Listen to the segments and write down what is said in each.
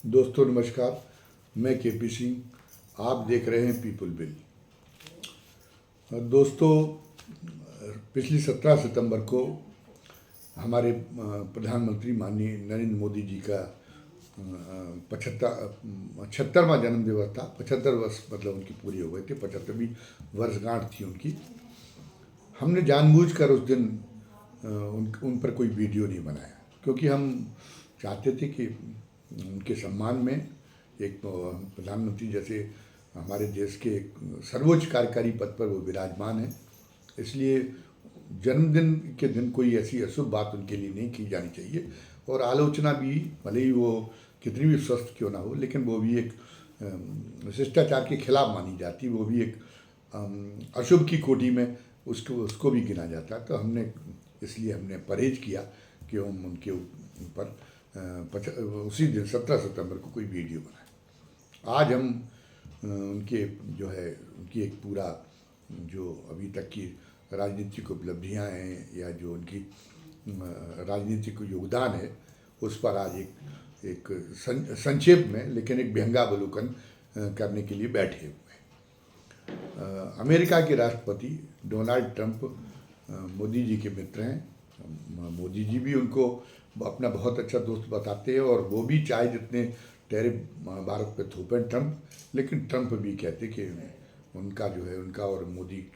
दोस्तों नमस्कार। मैं केपी सिंह, आप देख रहे हैं पीपल बिल। दोस्तों, पिछली 17 सितंबर को हमारे प्रधानमंत्री माननीय नरेंद्र मोदी जी का 75वां जन्म दिवस था। 75 वर्ष मतलब उनकी पूरी हो गई थी, 75वीं वर्षगांठ थी उनकी। हमने जानबूझकर उस दिन उन पर कोई वीडियो नहीं बनाया, क्योंकि हम चाहते थे कि उनके सम्मान में एक प्रधानमंत्री जैसे हमारे देश के सर्वोच्च कार्यकारी पद पर वो विराजमान है, इसलिए जन्मदिन के दिन कोई ऐसी अशुभ बात उनके लिए नहीं की जानी चाहिए। और आलोचना भी, भले ही वो कितनी भी स्वस्थ क्यों ना हो, लेकिन वो भी एक शिष्टाचार के खिलाफ मानी जाती, वो भी एक अशुभ की कोटि में उसको भी गिना जाता है। तो इसलिए हमने परहेज किया कि हम उनके ऊपर उसी दिन 17 सितंबर को कोई वीडियो बनाए। आज हम उनके जो है उनकी एक पूरा जो अभी तक की राजनीतिक उपलब्धियां हैं या जो उनकी राजनीतिक योगदान है, उस पर आज एक संक्षेप में लेकिन एक व्यंग्यावलोकन करने के लिए बैठे हुए हैं। अमेरिका के राष्ट्रपति डोनाल्ड ट्रंप मोदी जी के मित्र हैं। मोदी जी भी उनको अपना बहुत अच्छा दोस्त बताते हैं, और वो भी चाहे जितने टैरिफ भारत पे थोपें ट्रंप, लेकिन ट्रंप भी कहते कि उनका जो है उनका और मोदी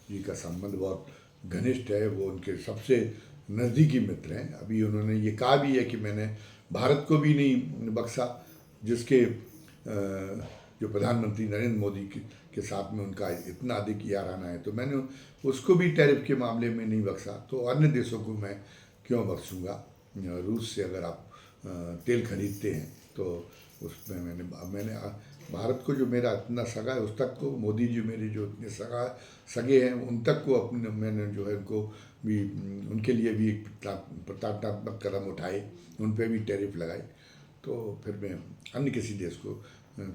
जी का संबंध बहुत घनिष्ठ है, वो उनके सबसे नज़दीकी मित्र हैं। अभी उन्होंने ये कहा भी है कि मैंने भारत को भी नहीं बख्शा, जिसके जो प्रधानमंत्री नरेंद्र मोदी के साथ में उनका इतना अधिक याराना है, तो मैंने उसको भी टैरिफ के मामले में नहीं बख्शा, तो अन्य देशों को मैं क्यों बख्शूँगा। रूस से अगर आप तेल खरीदते हैं तो उसमें मैंने भारत को, जो मेरा इतना सगा है, उस तक को, मोदी जी मेरे जो इतने सगे हैं उन तक को अपने मैंने जो है उनको भी, उनके लिए भी एक प्रताड़नात्मक कदम उठाए, उन पर भी टैरिफ लगाए। तो फिर मैं अन्य किसी देश को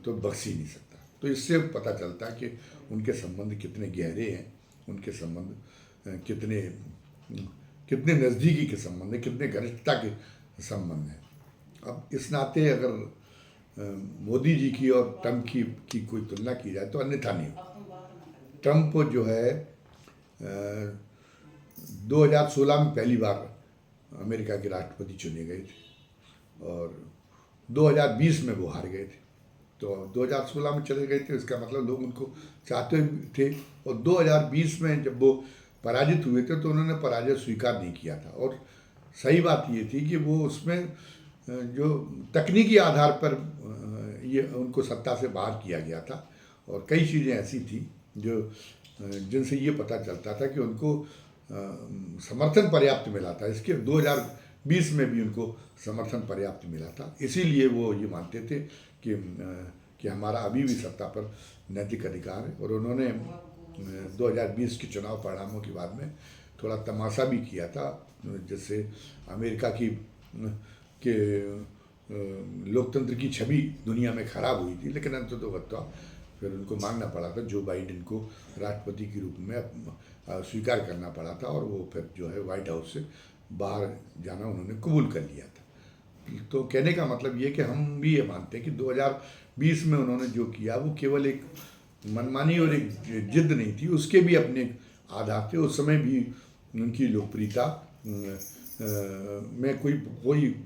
तो बख्श ही नहीं सकता। तो इससे पता चलता है कि उनके संबंध कितने गहरे हैं, उनके संबंध कितने नज़दीकी के संबंध है, कितने घनिष्ठता के संबंध हैं। अब इस नाते अगर मोदी जी की और ट्रंप की कोई तुलना की जाए तो अन्यथा नहीं हो। ट्रंप जो है 2016 में पहली बार अमेरिका के राष्ट्रपति चुने गए थे, और 2020 में वो हार गए थे। तो 2016 में चले गए थे, इसका मतलब लोग उनको चाहते थे, और 2020 में जब वो पराजित हुए थे तो उन्होंने पराजय स्वीकार नहीं किया था। और सही बात ये थी कि वो उसमें जो तकनीकी आधार पर ये उनको सत्ता से बाहर किया गया था, और कई चीज़ें ऐसी थी जो जिनसे ये पता चलता था कि उनको समर्थन पर्याप्त मिला था। इसके 2020 में भी उनको समर्थन पर्याप्त मिला था, इसीलिए वो ये मानते थे कि हमारा अभी भी सत्ता पर नैतिक अधिकार है। और उन्होंने 2020 के चुनाव परिणामों के बाद में थोड़ा तमाशा भी किया था, जिससे अमेरिका के लोकतंत्र की छवि दुनिया में खराब हुई थी। लेकिन अंततोगत्वा फिर उनको मांगना पड़ा था, जो बाइडेन को राष्ट्रपति के रूप में स्वीकार करना पड़ा था, और वो फिर जो है व्हाइट हाउस से बाहर जाना उन्होंने कबूल कर लिया था। तो कहने का मतलब ये कि हम भी ये मानते हैं कि 2020 में उन्होंने जो किया वो केवल एक मनमानी और एक जिद नहीं थी, उसके भी अपने आधार थे। उस समय भी उनकी लोकप्रियता में कोई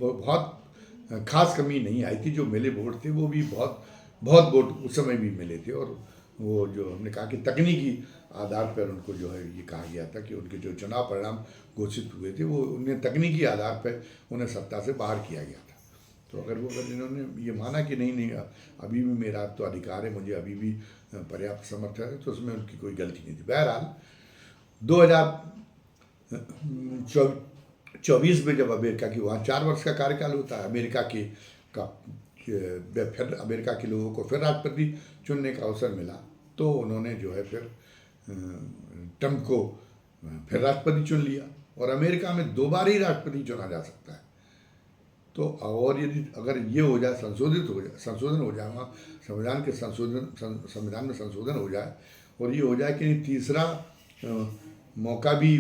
बहुत खास कमी नहीं आई थी। जो मिले वोट थे वो भी बहुत वोट उस समय भी मिले थे, और वो जो हमने कहा कि तकनीकी आधार पर उनको जो है ये कहा गया था कि उनके जो चुनाव परिणाम घोषित हुए थे वो उन्हें तकनीकी आधार पर उन्हें सत्ता से बाहर किया गया था। तो अगर इन्होंने ये माना कि नहीं अभी भी मेरा तो अधिकार है, मुझे अभी भी पर्याप्त समर्थन है, तो उसमें उनकी कोई गलती नहीं थी। बहरहाल 2024 में जब अमेरिका की वहाँ 4 वर्ष का कार्यकाल होता है, फिर अमेरिका के लोगों को फिर राष्ट्रपति चुनने का अवसर मिला, तो उन्होंने जो है फिर ट्रंप को फिर राष्ट्रपति चुन लिया। और अमेरिका में 2 बार ही राष्ट्रपति चुना जा सकता है। तो और यदि अगर ये हो जाए, संशोधन हो जाए, वहाँ संविधान में संशोधन हो जाए, और ये हो जाए कि तीसरा मौका भी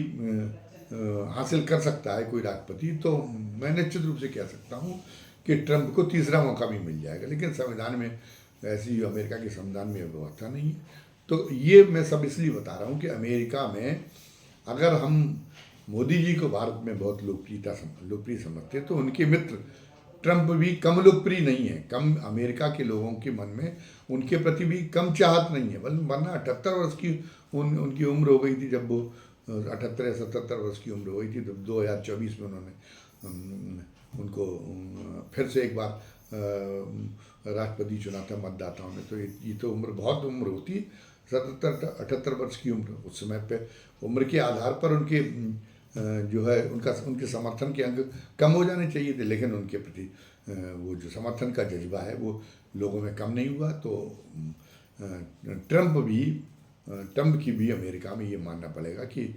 हासिल कर सकता है कोई राष्ट्रपति, तो मैं निश्चित रूप से कह सकता हूँ कि ट्रंप को तीसरा मौका भी मिल जाएगा। लेकिन संविधान में ऐसी, अमेरिका के संविधान में व्यवस्था नहीं है। तो ये मैं सब इसलिए बता रहा हूँ कि अमेरिका में अगर हम मोदी जी को भारत में बहुत लोकप्रिय समझते हैं, तो उनके मित्र ट्रंप भी कम लोकप्रिय नहीं है। कम अमेरिका के लोगों के मन में उनके प्रति भी कम चाहत नहीं है। वरना 78 वर्ष की उनकी उम्र हो गई थी जब वो 78 या 77 वर्ष की उम्र हो गई थी, तो 2024 में उन्होंने उनको फिर से एक बार राष्ट्रपति चुना था मतदाताओं ने। तो ये तो बहुत उम्र होती है, 77-78 वर्ष की उम्र। उस समय पे उम्र के आधार पर उनके जो है उनके समर्थन के अंक कम हो जाने चाहिए थे, लेकिन उनके प्रति वो जो समर्थन का जज्बा है वो लोगों में कम नहीं हुआ। तो ट्रंप की भी अमेरिका में ये मानना पड़ेगा कि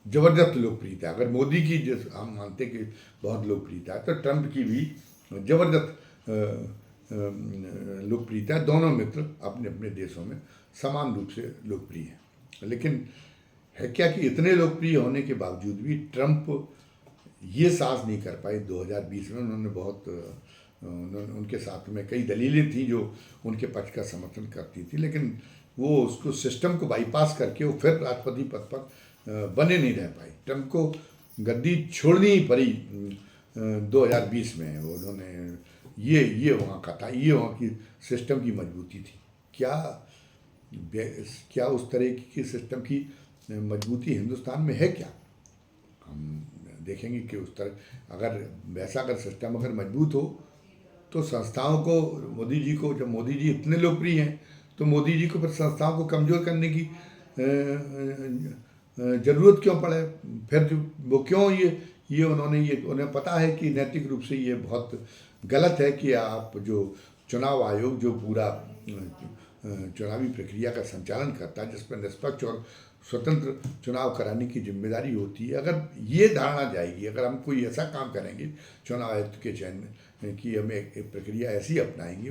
ज़बरदस्त लोकप्रियता। अगर मोदी की हम मानते कि बहुत लोकप्रियता है, तो ट्रंप की भी ज़बरदस्त लोकप्रियता। दोनों मित्र अपने अपने देशों में समान रूप से लोकप्रिय हैं। लेकिन है क्या कि इतने लोकप्रिय होने के बावजूद भी ट्रंप ये साहस नहीं कर पाए 2020 में। उनके साथ में कई दलीलें थी जो उनके पक्ष का समर्थन करती थी, लेकिन वो उसको सिस्टम को बाईपास करके वो फिर राष्ट्रपति पद पर बने नहीं रह पाए। ट्रंप को गद्दी छोड़नी ही पड़ी 2020 में। उन्होंने ये वहाँ का था, ये वहाँ की सिस्टम की मजबूती थी। क्या उस तरह की सिस्टम की मजबूती हिंदुस्तान में है क्या? हम देखेंगे कि उस तरह अगर सिस्टम मजबूत हो, तो संस्थाओं को जब मोदी जी इतने लोकप्रिय हैं, तो मोदी जी को फिर संस्थाओं को कमज़ोर करने की ज़रूरत क्यों पड़े? फिर वो क्यों उन्हें पता है कि नैतिक रूप से ये बहुत गलत है कि आप जो चुनाव आयोग जो पूरा चुनावी प्रक्रिया का संचालन करता है, जिस पर निष्पक्ष और स्वतंत्र चुनाव कराने की जिम्मेदारी होती है, अगर ये धारणा जाएगी, अगर हम कोई ऐसा काम करेंगे चुनाव आयुक्त के चयन में कि हम एक प्रक्रिया ऐसी अपनाएंगे,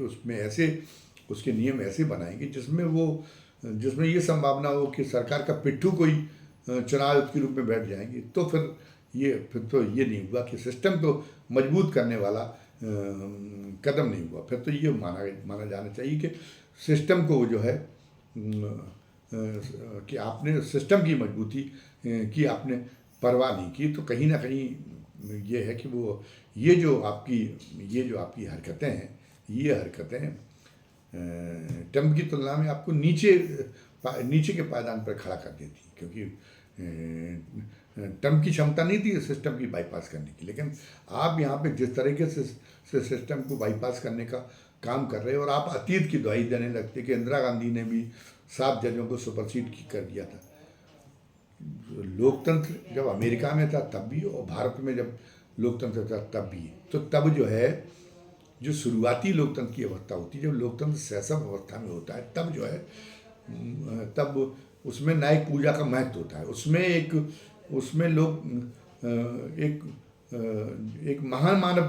उसके नियम ऐसे बनाएंगे जिसमें ये संभावना हो कि सरकार का पिट्ठू कोई चुनाव आयुक्त के रूप में बैठ जाएंगे, तो फिर तो ये नहीं हुआ कि सिस्टम को मजबूत करने वाला कदम नहीं हुआ। फिर तो ये माना जाना चाहिए कि सिस्टम को जो है कि आपने सिस्टम की मजबूती की आपने परवाह नहीं की। तो कहीं ना कहीं ये है कि ये जो आपकी हरकतें हैं, ये हरकतें ट्रंप की तुलना में आपको नीचे के पायदान पर खड़ा कर देती, क्योंकि ट्रंप की क्षमता नहीं थी सिस्टम की बाईपास करने की। लेकिन आप यहाँ पे जिस तरीके से सिस्टम को बाईपास करने का काम कर रहे हैं, और आप अतीत की दुहाई देने लगते कि इंदिरा गांधी ने भी 7 जजों को सुपरसीड कर दिया था। लोकतंत्र जब अमेरिका में था तब भी, और भारत में जब लोकतंत्र था तब भी। तो तब जो है, जो शुरुआती लोकतंत्र की अवस्था होती है, जब लोकतंत्र शैशव अवस्था में होता है, तब जो है तब उसमें न्यायिक पूजा का महत्व होता है। उसमें लोग एक महान मानव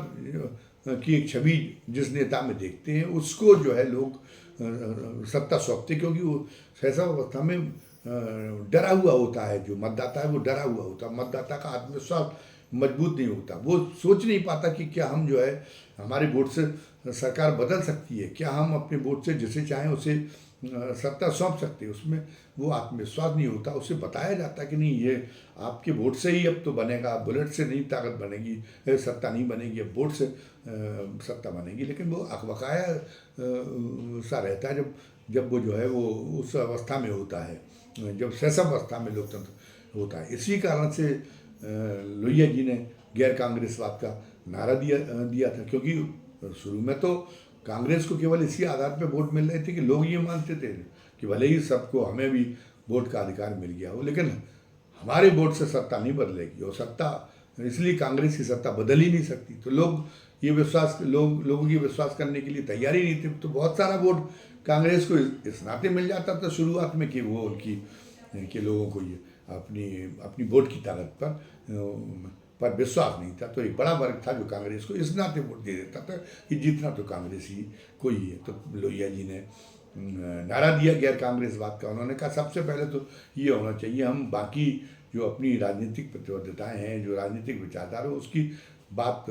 की एक छवि जिस नेता में देखते हैं, उसको जो है लोग सत्ता सौंपते, क्योंकि वो शैशव अवस्था में डरा हुआ होता है। जो मतदाता है वो डरा हुआ होता है, मतदाता का आत्मविश्वास मजबूत नहीं होता, वो सोच नहीं पाता कि क्या हम जो है हमारे वोट से सरकार बदल सकती है, क्या हम अपने वोट से जिसे चाहें उसे सत्ता सौंप सकते हैं। उसमें वो आत्मविश्वास नहीं होता। उसे बताया जाता कि नहीं, ये आपके वोट से ही अब तो बनेगा, बुलेट से नहीं ताकत बनेगी, सत्ता नहीं बनेगी, अब वोट से सत्ता बनेगी। लेकिन वो अकबकाया सा रहता है जब वो जो है वो उस अवस्था में होता है, जब शैशव अवस्था में लोकतंत्र होता है। इसी कारण से लोहिया जी ने गैर कांग्रेसवाद का नारा दिया था, क्योंकि शुरू में तो कांग्रेस को केवल इसी आधार पर वोट मिल रहे थे कि लोग ये मानते थे कि भले ही सबको हमें भी वोट का अधिकार मिल गया हो, लेकिन हमारे वोट से सत्ता नहीं बदलेगी, और सत्ता इसलिए कांग्रेस की सत्ता बदल ही नहीं सकती। तो लोगों की विश्वास करने के लिए तैयार ही नहीं थे। तो बहुत सारा वोट कांग्रेस को इस नाते मिल जाता था शुरुआत में कि वो उनके लोगों को ये अपनी वोट की ताकत पर विश्वास नहीं था। तो एक बड़ा वर्ग था जो कांग्रेस को इस नाते वोट दे देता था कि जीतना तो कांग्रेस ही को ही है। तो लोहिया जी ने नारा दिया गैर कांग्रेसवाद का। उन्होंने कहा सबसे पहले तो ये होना चाहिए, हम बाकी जो अपनी राजनीतिक प्रतिबद्धताएं हैं, जो राजनीतिक विचारधारा है, उसकी बात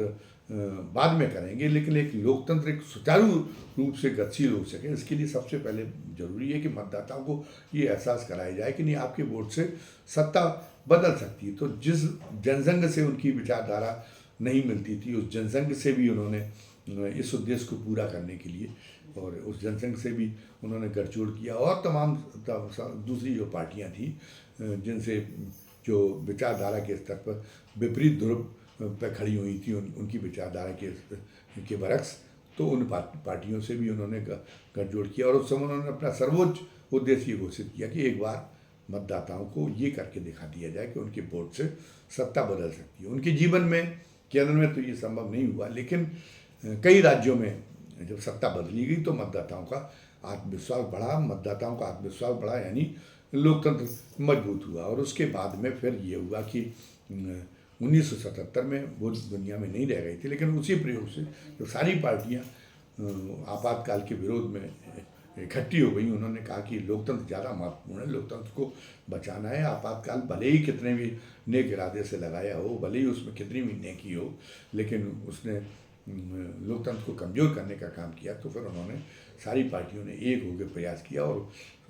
बाद में करेंगे, लेकिन एक लोकतंत्र एक सुचारू रूप से गतिशील हो सके, इसके लिए सबसे पहले जरूरी है कि मतदाताओं को ये एहसास कराया जाए कि नहीं, आपके वोट से सत्ता बदल सकती है। तो जिस जनसंघ से उनकी विचारधारा नहीं मिलती थी, उस जनसंघ से भी उन्होंने इस उद्देश्य को पूरा करने के लिए, और उस जनसंघ से भी उन्होंने गठजोड़ किया, और तमाम दूसरी जो पार्टियां थी जिनसे जो विचारधारा के स्तर पर विपरीत ध्रुव पर खड़ी हुई थी, उनकी विचारधारा के बरक्स, तो उन पार्टियों से भी उन्होंने गठजोड़ किया। और उस समय उन्होंने अपना सर्वोच्च उद्देश्य ये घोषित किया कि एक बार मतदाताओं को ये करके दिखा दिया जाए कि उनके वोट से सत्ता बदल सकती है। उनके जीवन में, केंद्र में तो ये संभव नहीं हुआ, लेकिन कई राज्यों में जब सत्ता बदली गई तो मतदाताओं का आत्मविश्वास बढ़ा, यानी लोकतंत्र मजबूत हुआ। और उसके बाद में फिर ये हुआ कि 1977 में वो दुनिया में नहीं रह गई थी, लेकिन उसी प्रयोग से जो सारी पार्टियां आपातकाल के विरोध में इकट्ठी हो गई, उन्होंने कहा कि लोकतंत्र ज़्यादा महत्वपूर्ण है, लोकतंत्र को बचाना है। आपातकाल भले ही कितने भी नेक इरादे से लगाया हो, भले ही उसमें कितनी भी नेकी हो, लेकिन उसने लोकतंत्र को कमज़ोर करने का काम किया। तो फिर उन्होंने सारी पार्टियों ने एक होकर प्रयास किया, और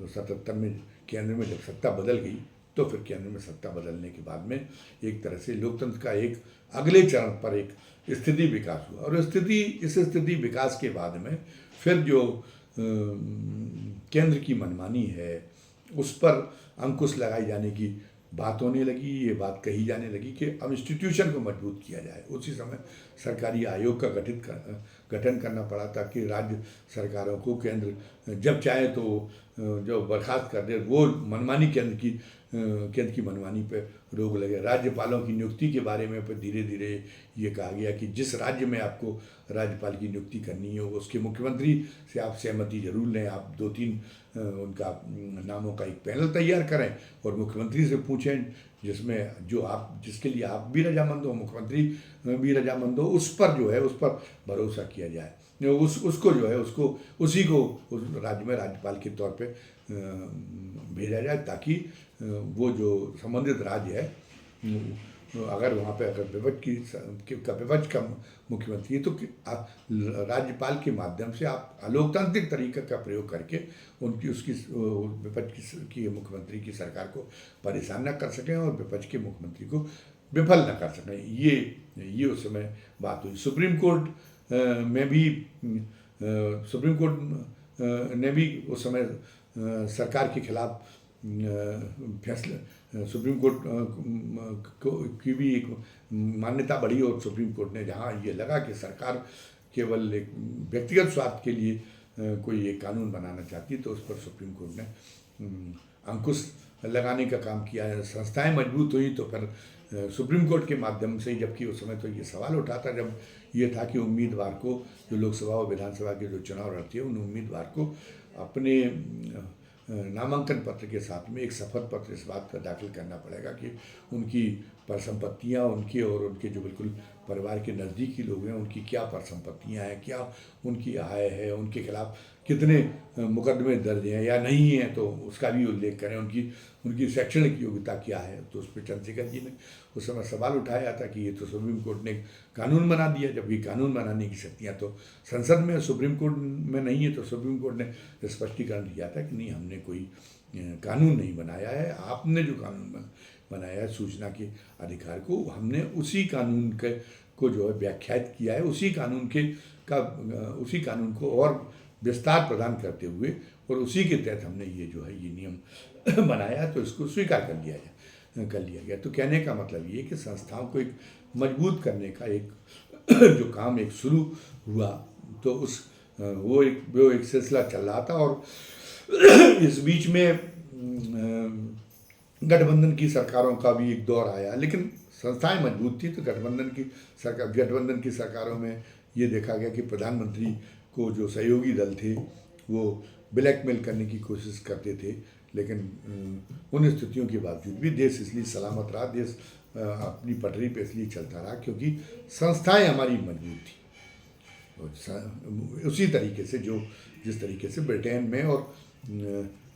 77 में केंद्र में जब सत्ता बदल गई, तो फिर केंद्र में सत्ता बदलने के बाद में एक तरह से लोकतंत्र का एक अगले चरण पर एक स्थिति विकास हुआ। और इस स्थिति विकास के बाद में फिर जो केंद्र की मनमानी है, उस पर अंकुश लगाई जाने की बात होने लगी, ये बात कही जाने लगी कि अब इंस्टीट्यूशन को मजबूत किया जाए। उसी समय सरकारी आयोग का गठन करना पड़ा, ताकि राज्य सरकारों को केंद्र जब चाहे तो जो बर्खास्त कर दे, वो मनमानी केंद्र की मनमानी पे रोक लगे। राज्यपालों की नियुक्ति के बारे में फिर धीरे धीरे ये कहा गया कि जिस राज्य में आपको राज्यपाल की नियुक्ति करनी हो, उसके मुख्यमंत्री से आप सहमति जरूर लें। आप 2-3 उनका नामों का एक पैनल तैयार करें और मुख्यमंत्री से पूछें, जिसके लिए आप भी रजामंद हो, मुख्यमंत्री भी रजामंद हो, उस पर भरोसा किया जाए। उसी को उस राज्य में राज्यपाल के तौर पे भेजा जाए, ताकि वो जो संबंधित राज्य है, अगर वहाँ पे विपक्ष का मुख्यमंत्री है, तो राज्यपाल के माध्यम से आप अलोकतांत्रिक तरीके का प्रयोग करके विपक्ष की मुख्यमंत्री की सरकार को परेशान न कर सकें और विपक्ष के मुख्यमंत्री को विफल न कर सकें। ये उस समय बात हुई। सुप्रीम कोर्ट ने भी उस समय सरकार के खिलाफ फैसला, सुप्रीम कोर्ट की भी एक मान्यता बढ़ी, और सुप्रीम कोर्ट ने जहां ये लगा कि सरकार केवल एक व्यक्तिगत स्वार्थ के लिए कोई एक कानून बनाना चाहती, तो उस पर सुप्रीम कोर्ट ने अंकुश लगाने का काम किया है। संस्थाएं मजबूत हुई तो फिर सुप्रीम कोर्ट के माध्यम से, जबकि उस समय तो ये सवाल उठा था जब ये था कि उम्मीदवार को, जो लोकसभा और विधानसभा के जो चुनाव लड़ते हैं, उन उम्मीदवार को अपने नामांकन पत्र के साथ में एक शपथ पत्र इस बात का दाखिल करना पड़ेगा कि उनकी परिसंपत्तियाँ, उनके जो बिल्कुल परिवार के नज़दीकी लोग हैं, उनकी क्या परिसंपत्तियाँ हैं, क्या उनकी आय है, उनके खिलाफ कितने मुकदमे दर्ज हैं या नहीं हैं, तो उसका भी उल्लेख करें। उनकी शैक्षणिक योग्यता क्या है। तो उस पर चंद्रशेखर जी ने उस समय सवाल उठाया था कि ये तो सुप्रीम कोर्ट ने कानून बना दिया, जबकि कानून बनाने की शक्तियाँ तो संसद में, सुप्रीम कोर्ट में नहीं है। तो सुप्रीम कोर्ट ने स्पष्टीकरण दिया था कि नहीं, हमने कोई कानून नहीं बनाया है, आपने जो कानून बनाया है सूचना के अधिकार को, हमने उसी कानून को जो है व्याख्यात किया है, उसी कानून को और विस्तार प्रदान करते हुए, और उसी के तहत हमने ये नियम बनाया, तो इसको स्वीकार कर लिया गया। तो कहने का मतलब ये कि संस्थाओं को एक मजबूत करने का एक जो काम एक शुरू हुआ, तो वो एक सिलसिला चल रहा था। और इस बीच में गठबंधन की सरकारों का भी एक दौर आया, लेकिन संस्थाएं मजबूत थी। तो गठबंधन की सरकारों में ये देखा गया कि प्रधानमंत्री को जो सहयोगी दल थे वो ब्लैकमेल करने की कोशिश करते थे, लेकिन उन स्थितियों के बावजूद भी देश इसलिए सलामत रहा, देश अपनी पटरी पे इसलिए चलता रहा क्योंकि संस्थाएं हमारी मजबूत थी। उसी तरीके से जिस तरीके से ब्रिटेन में और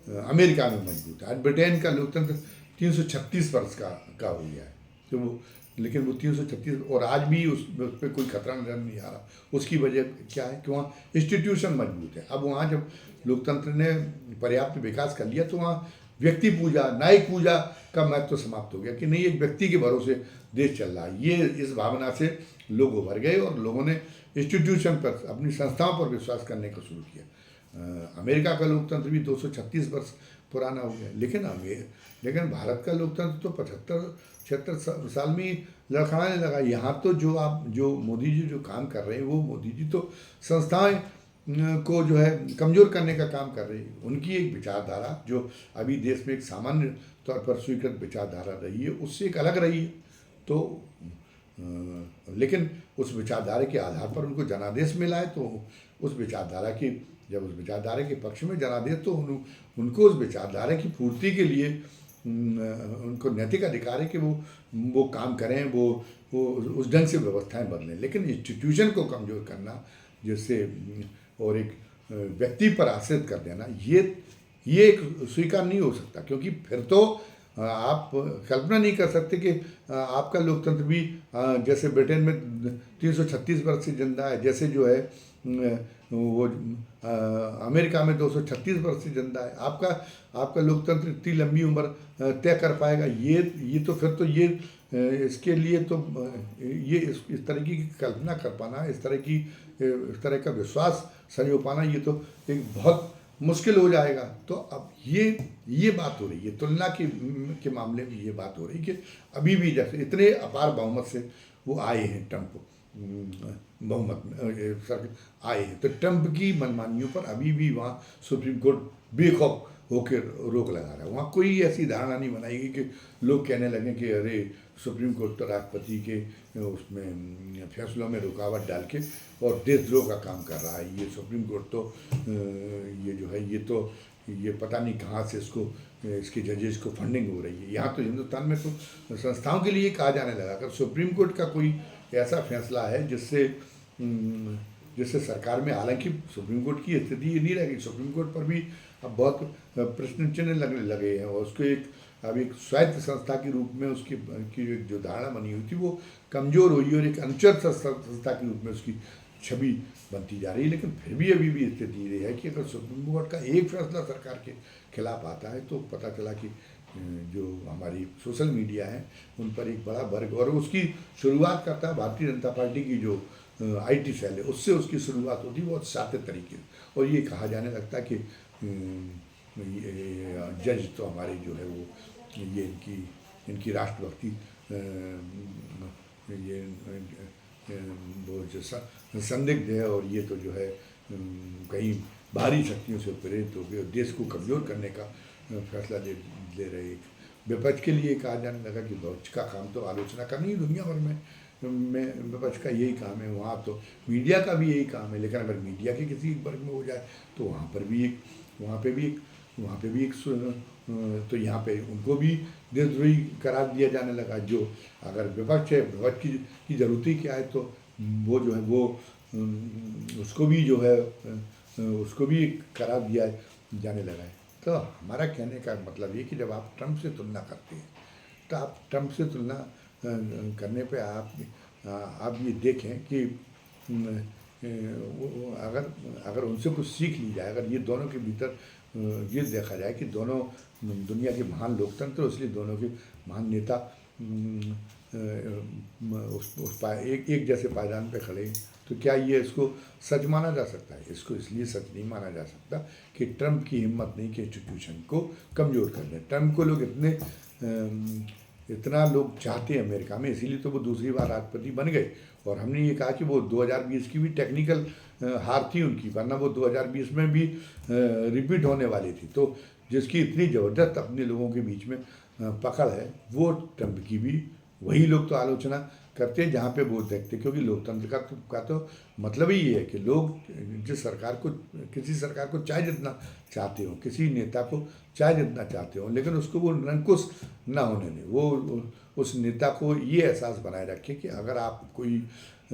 अमेरिका में मजबूत है। आज ब्रिटेन का लोकतंत्र 336 वर्ष का हो गया है। तो वो, लेकिन वो 336 और आज भी उस पर कोई खतरा नजर नहीं आ रहा। उसकी वजह क्या है कि वहाँ इंस्टीट्यूशन मजबूत है। अब वहाँ जब लोकतंत्र ने पर्याप्त विकास कर लिया तो वहाँ व्यक्ति पूजा, न्यायिक पूजा का महत्व तो समाप्त हो गया कि नहीं, एक व्यक्ति के भरोसे देश चल रहा है। ये इस भावना से लोग उभर गए और लोगों ने इंस्टीट्यूशन पर, अपनी संस्थाओं पर विश्वास करने को शुरू किया। अमेरिका का लोकतंत्र भी 236 वर्ष पुराना हो गया, लेकिन भारत का लोकतंत्र तो 75-76 साल में ही लड़खड़ाने लगा। यहाँ तो जो मोदी जी जो काम कर रहे हैं, वो मोदी जी तो संस्थाएं को जो है कमज़ोर करने का काम कर रही है। उनकी एक विचारधारा जो अभी देश में एक सामान्य तौर पर स्वीकृत विचारधारा रही है, उससे एक अलग रही है। तो लेकिन उस विचारधारा के आधार पर उनको जनादेश मिला है, तो उस विचारधारा की, जब उस विचारधारा के पक्ष में जनादेश, तो उनको उस विचारधारा की पूर्ति के लिए उनको नैतिक अधिकार है कि वो काम करें, वो उस ढंग से व्यवस्थाएं बदलें। लेकिन इंस्टीट्यूशन को कमज़ोर करना, जिससे और एक व्यक्ति पर आश्रित कर देना, ये एक स्वीकार नहीं हो सकता। क्योंकि फिर तो आप कल्पना नहीं कर सकते कि आपका लोकतंत्र भी जैसे ब्रिटेन में 336 वर्ष से जिंदा है, जैसे जो है वो अमेरिका में 236 वर्ष से जिंदा है, आपका लोकतंत्र इतनी लंबी उम्र तय कर पाएगा। ये तो फिर तो ये इसके लिए तो ये इस तरह की कल्पना कर पाना, इस तरह का विश्वास संजो पाना, ये तो एक बहुत मुश्किल हो जाएगा। तो अब ये बात हो रही है, तुलना के मामले में ये बात हो रही है कि अभी भी जैसे इतने अपार बहुमत से वो आए हैं, ट्रंप बहुमत में सर आए हैं, तो ट्रंप की मनमानियों पर अभी भी वहाँ सुप्रीम कोर्ट बेखौफ होकर रोक लगा रहा है। वहाँ कोई ऐसी धारणा नहीं बनाएगी कि लोग कहने लगे कि अरे सुप्रीम कोर्ट तो राष्ट्रपति के उसमें फैसलों में रुकावट डाल के और देशद्रोह का काम कर रहा है। ये सुप्रीम कोर्ट तो ये जो है ये पता नहीं कहाँ से इसके जजेस को फंडिंग हो रही है। यहाँ तो हिंदुस्तान में तो संस्थाओं के लिए कहा जाने लगा, अगर सुप्रीम कोर्ट का कोई ऐसा फैसला है जिससे सरकार में, हालांकि सुप्रीम कोर्ट की स्थिति ये नहीं रहेगी, सुप्रीम कोर्ट पर भी अब बहुत प्रश्न चिन्ह लगने लगे हैं और उसको अब एक स्वायत्त संस्था के रूप में उसकी जो धारणा बनी हुई थी वो कमज़ोर हुई और एक अनुचित संस्था के रूप में उसकी छवि बनती जा रही है। लेकिन फिर भी अभी भी स्थिति ये है कि अगर सुप्रीम कोर्ट का एक फैसला सरकार के खिलाफ आता है तो पता चला कि जो हमारी सोशल मीडिया है उन पर एक बड़ा वर्ग, और उसकी शुरुआत करता है भारतीय जनता पार्टी की जो IT सेल है, उससे उसकी शुरुआत होती है बहुत शातिर तरीके से। और ये कहा जाने लगता है कि जज तो हमारे जो है वो ये इनकी राष्ट्रभक्ति ये वो जो संदिग्ध है और ये तो जो है कहीं बाहरी शक्तियों से प्रेरित हो गए और देश को कमज़ोर करने का फैसला ले रहे। विपक्ष के लिए कहा जाने लगा कि विपक्ष का काम तो आलोचना करनी, दुनिया भर में विपक्ष का यही काम है, वहाँ तो मीडिया का भी यही काम है। लेकिन अगर मीडिया के किसी वर्ग में हो जाए तो वहाँ पे भी एक तो यहाँ पे उनको भी देशद्रोही करार दिया जाने लगा। जो अगर विपक्ष है, विपक्ष की ज़रूरत ही क्या है, तो वो जो है वो उसको भी करार दिया जाने लगा है। तो हमारा कहने का मतलब ये कि जब आप ट्रंप से तुलना करते हैं तो आप ट्रंप से तुलना करने पे आप ये देखें कि अगर उनसे कुछ सीख ली जाए, अगर ये दोनों के भीतर ये देखा जाए कि दोनों दुनिया के महान लोकतंत्र, इसलिए दोनों के महान नेता एक जैसे पायदान पे खड़े हैं, तो क्या ये इसको सच माना जा सकता है? इसको इसलिए सच नहीं माना जा सकता कि ट्रंप की हिम्मत नहीं कि इंस्टीट्यूशन को कमज़ोर कर दें। ट्रंप को लोग इतना लोग चाहते हैं अमेरिका में, इसीलिए तो वो दूसरी बार राष्ट्रपति बन गए। और हमने ये कहा कि वो 2020 की भी टेक्निकल हार थी उनकी, वरना वो 2020 में भी रिपीट होने वाली थी। तो जिसकी इतनी ज़बरदस्त अपने लोगों के बीच में पकड़ है, वो ट्रंप की भी वही लोग तो आलोचना करते हैं जहाँ पे वो देखते, क्योंकि लोकतंत्र का तो मतलब ही ये है कि लोग किसी सरकार को चाहे जितना चाहते हो, किसी नेता को चाहे जितना चाहते हो, लेकिन उसको वो निरंकुश ना होने दें। वो उस नेता को ये एहसास बनाए रखें कि अगर आप कोई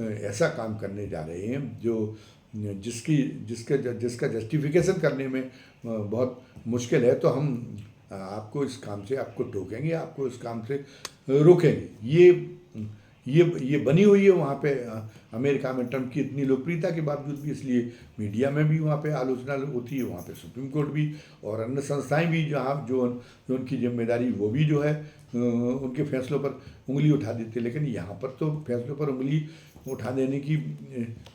ऐसा काम करने जा रहे हैं जिसका जस्टिफिकेशन करने में बहुत मुश्किल है, तो हम आपको इस काम से आपको टोकेंगे, आपको इस काम से रोकेंगे। ये बनी हुई है वहाँ पे अमेरिका में ट्रम्प की इतनी लोकप्रियता के बावजूद भी, इसलिए मीडिया में भी वहाँ पे आलोचना होती है, वहाँ पे सुप्रीम कोर्ट भी और अन्य संस्थाएं भी जहाँ जो उनकी जिम्मेदारी वो भी जो है उनके फैसलों पर उंगली उठा देते। लेकिन यहाँ पर तो फैसलों पर उंगली उठा देने की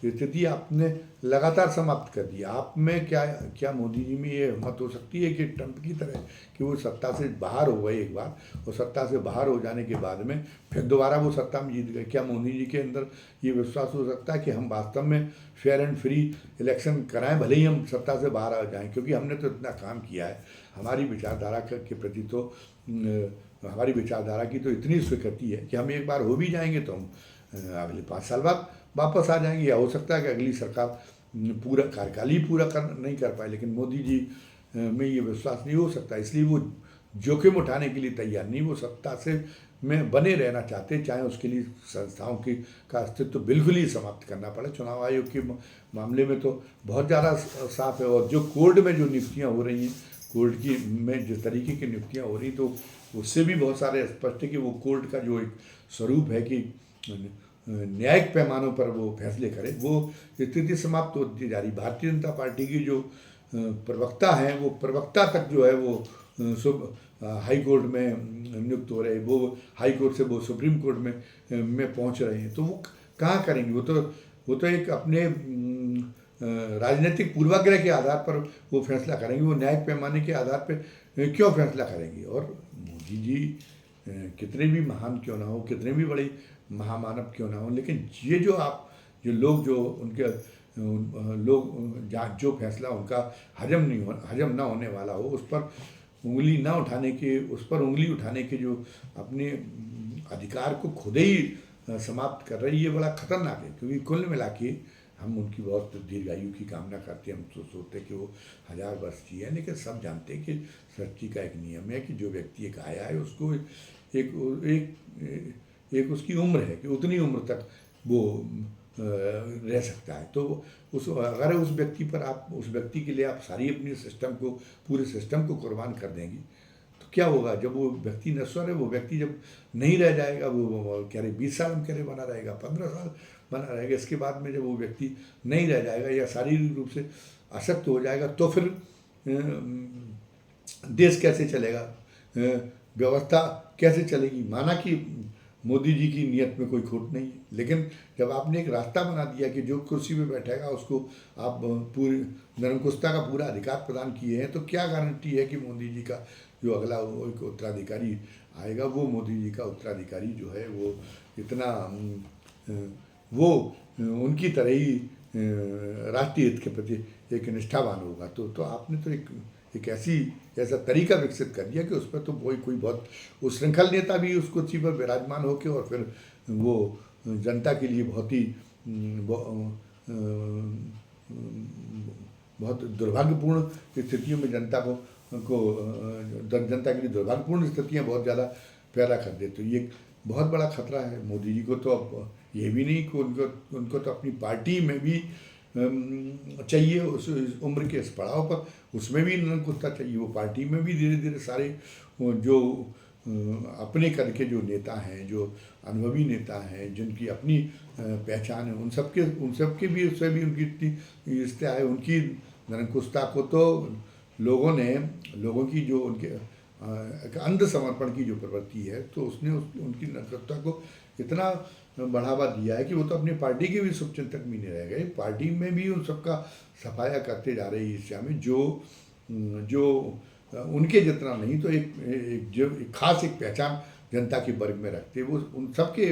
स्थिति आपने लगातार समाप्त कर दी। आप में क्या मोदी जी में ये हिम्मत हो सकती है कि ट्रम्प की तरह कि वो सत्ता से बाहर हो गए एक बार, और सत्ता से बाहर हो जाने के बाद में फिर दोबारा वो सत्ता में जीत गए? क्या मोदी जी के अंदर ये विश्वास हो सकता है कि हम वास्तव में फेयर एंड फ्री इलेक्शन कराएं, भले ही हम सत्ता से बाहर आ जाएं? क्योंकि हमने तो इतना काम किया है, हमारी विचारधारा के प्रति तो हमारी विचारधारा की तो इतनी स्वीकृति है कि हम एक बार हो भी जाएंगे तो हम अगले 5 साल बाद वापस आ जाएंगे, या हो सकता है कि अगली सरकार पूरा कार्यकाल ही पूरा नहीं कर पाए। लेकिन मोदी जी में ये विश्वास नहीं हो सकता, इसलिए वो जोखिम उठाने के लिए तैयार नहीं, वो सत्ता से में बने रहना चाहते, चाहे उसके लिए संस्थाओं की का अस्तित्व तो बिल्कुल ही समाप्त करना पड़े। चुनाव आयोग के मामले में तो बहुत ज़्यादा साफ है, और जो कोर्ट में जो नियुक्तियाँ हो रही हैं, कोर्ट की में जिस तरीके की नियुक्तियाँ हो रही, तो उससे भी बहुत सारे स्पष्ट है कि वो कोर्ट का जो एक स्वरूप है कि न्यायिक पैमानों पर वो फैसले करे, वो स्थिति समाप्त होती जा रही। भारतीय जनता पार्टी की जो प्रवक्ता हैं, वो प्रवक्ता तक जो है वो हाई कोर्ट में नियुक्त हो रहे, वो हाई कोर्ट से वो सुप्रीम कोर्ट में पहुंच रहे हैं। तो वो कहाँ करेंगे? वो तो एक अपने राजनीतिक पूर्वाग्रह के आधार पर वो फैसला करेंगे, वो न्यायिक पैमाने के आधार पर क्यों फैसला करेंगे? और मोदी जी कितने भी महान क्यों ना हो, कितने भी बड़े महामानव क्यों ना हो, लेकिन ये जो लोग जो उनके लोग जो फैसला उनका हजम ना होने वाला हो, उस पर उंगली उठाने के जो अपने अधिकार को खुद ही समाप्त कर रही है, ये बड़ा खतरनाक है। क्योंकि कुल मिला के हम उनकी बहुत दीर्घायु की कामना करते हैं, हम तो सोचते हैं कि वो 1000 वर्ष जिए, लेकिन सब जानते हैं कि सृष्टि का एक नियम है कि जो व्यक्ति एक आया है उसको एक उसकी उम्र है कि उतनी उम्र तक वो रह सकता है। तो अगर उस व्यक्ति के लिए आप सारी अपनी पूरे सिस्टम को कुर्बान कर देंगे, तो क्या होगा? जब वो व्यक्ति नश्वर है, वो व्यक्ति जब नहीं रह जाएगा, वो कह रहे 20 साल हम कह रहे बना रहेगा, 15 साल बना रहेगा, इसके बाद में जब वो व्यक्ति नहीं रह जाएगा या शारीरिक रूप से अशक्त हो जाएगा, तो फिर देश कैसे चलेगा, व्यवस्था कैसे चलेगी? माना कि मोदी जी की नीयत में कोई खोट नहीं है, लेकिन जब आपने एक रास्ता बना दिया कि जो कुर्सी पे बैठेगा उसको आप पूरी निरंकुशता का पूरा अधिकार प्रदान किए हैं, तो क्या गारंटी है कि मोदी जी का जो अगला एक उत्तराधिकारी आएगा, वो मोदी जी का उत्तराधिकारी जो है वो इतना वो उनकी तरह ही राष्ट्रीय हित के प्रति एक निष्ठावान होगा? तो आपने तो एक ऐसा तरीका विकसित कर दिया कि उस पर तो कोई बहुत उच्छृंखल नेता भी उस कुर्सी पर विराजमान होकर और फिर वो जनता के लिए बहुत दुर्भाग्यपूर्ण स्थितियों में जनता के लिए दुर्भाग्यपूर्ण स्थितियाँ बहुत ज़्यादा पैदा कर देते। तो ये बहुत बड़ा खतरा है मोदी जी को। तो अब ये भी नहीं कि उनको तो अपनी पार्टी में भी चाहिए, उस उम्र के इस पड़ाव पर उसमें भी निरंकुशता चाहिए। वो पार्टी में भी धीरे धीरे सारे जो अपने कद के जो नेता हैं, जो अनुभवी नेता हैं, जिनकी अपनी पहचान है, उन सबके भी उससे भी उनकी इतनी रिश्ता है। उनकी निरंकुशता को तो लोगों की जो उनके अंध समर्पण की जो प्रवृत्ति है, तो उसने उनकी निरंकुशता को इतना बढ़ावा दिया है कि वो तो अपनी पार्टी के भी शुभचिंतक भी नहीं रह गए, पार्टी में भी उन सबका सफाया करते जा रहे हैं इस दिशा में, जो उनके जितना नहीं तो एक खास एक पहचान जनता के वर्ग में रखते। वो उन सबके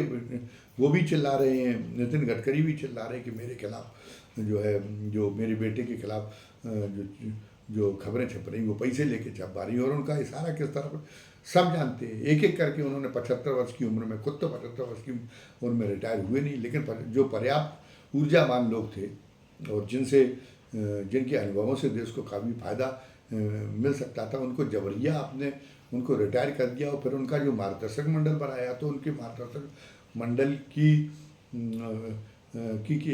वो भी चिल्ला रहे हैं, नितिन गडकरी भी चिल्ला रहे हैं कि मेरे खिलाफ जो मेरे बेटे के खिलाफ जो खबरें छप रही वो पैसे लेके छप रही है। और उनका इशारा किस तरह पर सब जानते हैं। एक एक करके उन्होंने 75 वर्ष की उम्र में, खुद तो 75 वर्ष की उम्र में रिटायर हुए नहीं, लेकिन जो पर्याप्त ऊर्जावान लोग थे और जिनके अनुभवों से देश को काफ़ी फायदा मिल सकता था, उनको जबरिया आपने उनको रिटायर कर दिया। और फिर उनका जो मार्गदर्शक मंडल बनाया, तो उनके मार्गदर्शक मंडल की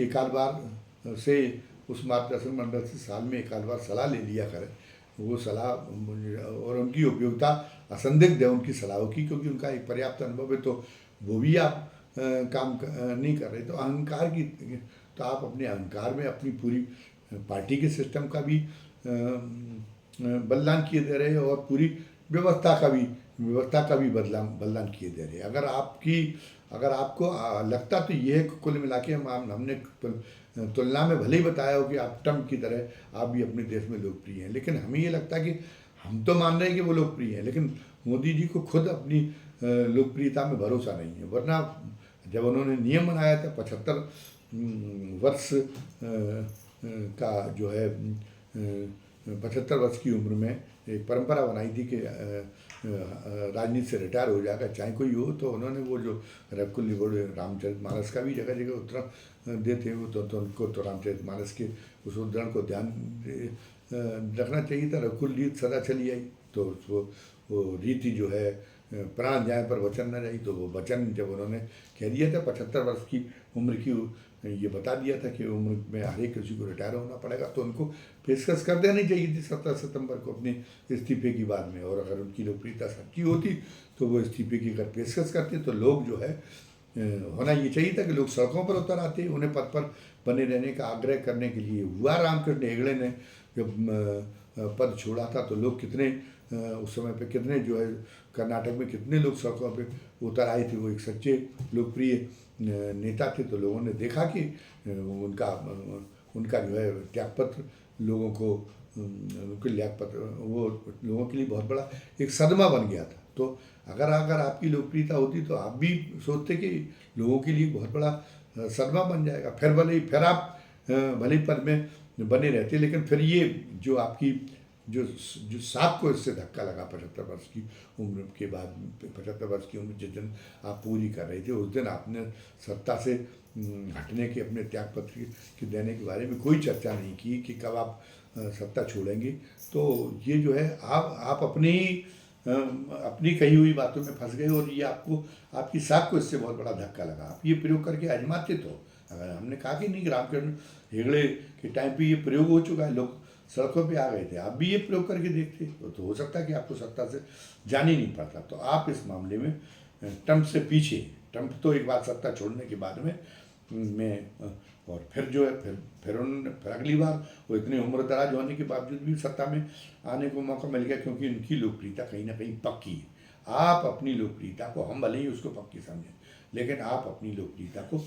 एक आध बार से उस मार्गदर्शक मंडल से साल में एक आध बार सलाह ले लिया करें, वो सलाह और उनकी उपयोगिता असंदिग्ध है उनकी सलाहों की, क्योंकि उनका एक पर्याप्त अनुभव है। तो वो भी आप नहीं कर रहे, तो अहंकार की, तो आप अपने अहंकार में अपनी पूरी पार्टी के सिस्टम का भी बलिदान किए दे रहे हैं और पूरी व्यवस्था का भी बलिदान किए दे रहे हैं। अगर आपको लगता तो ये है कि कुल मिला के हमने तुलना में भले ही बताया हो कि आप ट्रम्प की तरह आप भी अपने देश में लोकप्रिय हैं, लेकिन हमें ये लगता है कि हम तो मान रहे हैं कि वो लोकप्रिय हैं, लेकिन मोदी जी को खुद अपनी लोकप्रियता में भरोसा नहीं है। वरना जब उन्होंने नियम बनाया था 75 वर्ष का जो है 75 वर्ष की उम्र में एक परंपरा बनाई थी कि राजनीति से रिटायर हो जाएगा चाहे कोई हो, तो उन्होंने वो जो रघुकुल रामचरितमानस का भी जगह जगह उद्धरण देते हैं, वो तो उनको तो रामचरितमानस के उस उद्धरण को ध्यान रखना चाहिए था। रघुकुल रीत सदा चली आई, तो वो रीति जो है प्राण जाए पर वचन न रही, तो वो वचन जब उन्होंने कह दिया था 75 वर्ष की उम्र की, ये बता दिया था कि उम्र में हर एक किसी को रिटायर होना पड़ेगा, तो उनको पेशकश कर देनी चाहिए थी 17 सितंबर को अपने इस्तीफे की बाद में। और अगर उनकी लोकप्रियता सच्ची होती तो वो इस्तीफे की अगर पेशकश करते तो लोग जो है होना ये चाहिए था कि लोग सड़कों पर उतर आते, उन्हें पद पर बने रहने का आग्रह करने के लिए हुआ। रामकृष्ण हेगड़े ने जब पद छोड़ा था तो लोग कितने उस समय पे कितने जो है कर्नाटक में कितने लोग सड़कों पे उतर आए थे। वो एक सच्चे लोकप्रिय नेता थे, तो लोगों ने देखा कि उनका जो है त्यागपत्र लोगों को उनके त्यागपत्र वो लोगों के लिए बहुत बड़ा एक सदमा बन गया था। तो अगर आपकी लोकप्रियता होती तो आप भी सोचते कि लोगों के लिए बहुत बड़ा सदमा बन जाएगा, फिर आप भले ही पद में बने रहते, लेकिन फिर ये जो आपकी जो साथ को इससे धक्का लगा 75 वर्ष की उम्र के बाद, 75 वर्ष की उम्र जिस दिन आप पूरी कर रहे थे, उस दिन आपने सत्ता से हटने के अपने त्यागपत्र के देने के बारे में कोई चर्चा नहीं की कि कब आप सत्ता छोड़ेंगे। तो ये जो है आप अपनी कही हुई बातों में फंस गए और ये आपकी साख को इससे बहुत बड़ा धक्का लगा। आप ये प्रयोग करके आजमाते तो, अगर हमने कहा कि नहीं, रामकृष्ण हेगड़े के टाइम पे ये प्रयोग हो चुका है, लोग सड़कों पे आ गए थे, आप भी ये प्रयोग करके देखते तो हो सकता है कि आपको सत्ता से जान ही नहीं पाता। तो आप इस मामले में ट्रम्प से पीछे, ट्रम्प तो एक बार सत्ता छोड़ने के बाद में और फिर जो है फिर अगली बार वो इतनी उम्र दराज होने के बावजूद भी सत्ता में आने को मौका मिल गया, क्योंकि उनकी लोकप्रियता कहीं ना कहीं पक्की है। आप अपनी लोकप्रियता को, हम भले ही उसको पक्की समझें, लेकिन आप अपनी लोकप्रियता को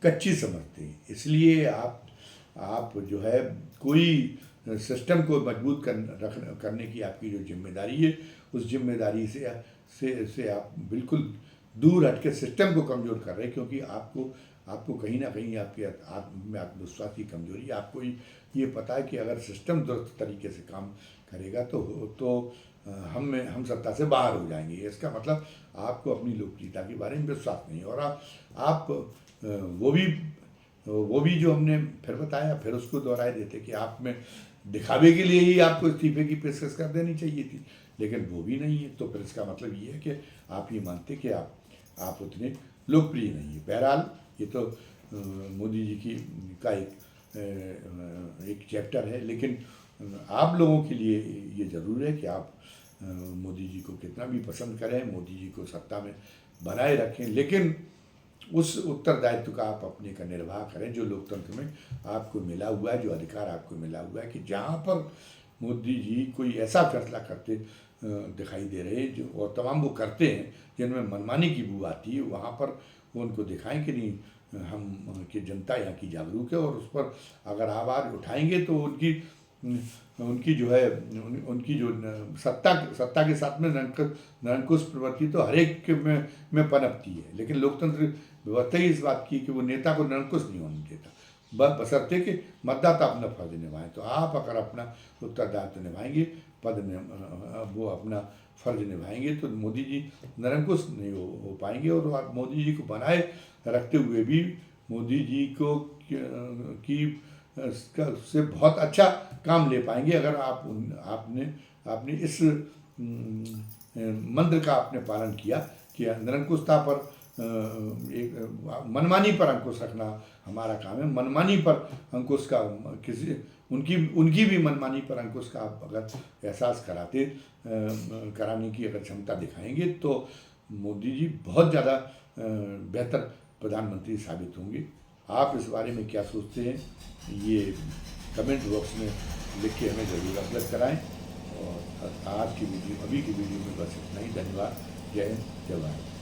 कच्ची समझते हैं। इसलिए आप जो है कोई सिस्टम को मजबूत करने की आपकी जो जिम्मेदारी है, उस जिम्मेदारी से आप बिल्कुल दूर हट के सिस्टम को कमज़ोर कर रहे हैं, क्योंकि आपको कहीं ना कहीं आपके आत्मविश्वास की कमजोरी, आपको ये पता है कि अगर सिस्टम दुरुस्त तरीके से काम करेगा तो हम सत्ता से बाहर हो जाएंगे। इसका मतलब आपको अपनी लोकप्रियता के बारे में विश्वास नहीं, और आप वो भी जो हमने फिर बताया, फिर उसको दोहराए देते कि आप में दिखावे के लिए ही आपको इस्तीफे की पेशकश कर देनी चाहिए थी, लेकिन वो भी नहीं है। तो फिर इसका मतलब ये है कि आप ये मानते कि आप उतने लोकप्रिय नहीं है। बहरहाल ये तो मोदी जी का एक चैप्टर है, लेकिन आप लोगों के लिए ये ज़रूर है कि आप मोदी जी को कितना भी पसंद करें, मोदी जी को सत्ता में बनाए रखें, लेकिन उस उत्तरदायित्व का आप अपने का निर्वाह करें जो लोकतंत्र में आपको मिला हुआ है, जो अधिकार आपको मिला हुआ है कि जहाँ पर मोदी जी कोई ऐसा फैसला करते दिखाई दे रहे हैं, जो और तमाम वो करते हैं जिनमें मनमानी की बू आती है, वहाँ पर वो उनको दिखाएं कि नहीं, हम की जनता यहाँ की जागरूक है और उस पर अगर आवाज़ उठाएंगे तो उनकी जो है उनकी जो सत्ता के साथ में निरंकुश प्रवृत्ति तो हर एक में पनपती है, लेकिन लोकतंत्र व्यवस्था ही इस बात की कि वो नेता को निरंकुश नहीं होने देता, बशर्ते कि मतदाता अपना फर्ज निभाएं। तो आप अगर अपना उत्तरदायित्व निभाएंगे, वो अपना फर्ज निभाएंगे, तो मोदी जी निरंकुश नहीं हो पाएंगे, और आप मोदी जी को बनाए रखते हुए भी मोदी जी को से बहुत अच्छा काम ले पाएंगे अगर आपने इस मंत्र का आपने पालन किया कि निरंकुशता पर एक मनमानी पर अंकुश रखना हमारा काम है। मनमानी पर अंकुश का किसी उनकी भी मनमानी पर अंकुश का आप अगर एहसास कराने की अगर क्षमता दिखाएंगे तो मोदी जी बहुत ज़्यादा बेहतर प्रधानमंत्री साबित होंगे। आप इस बारे में क्या सोचते हैं, ये कमेंट बॉक्स में लिख के हमें ज़रूर अवगत कराएं। और आज की वीडियो, अभी की वीडियो में बस इतना ही। धन्यवाद। जय हिंद, जय भारत।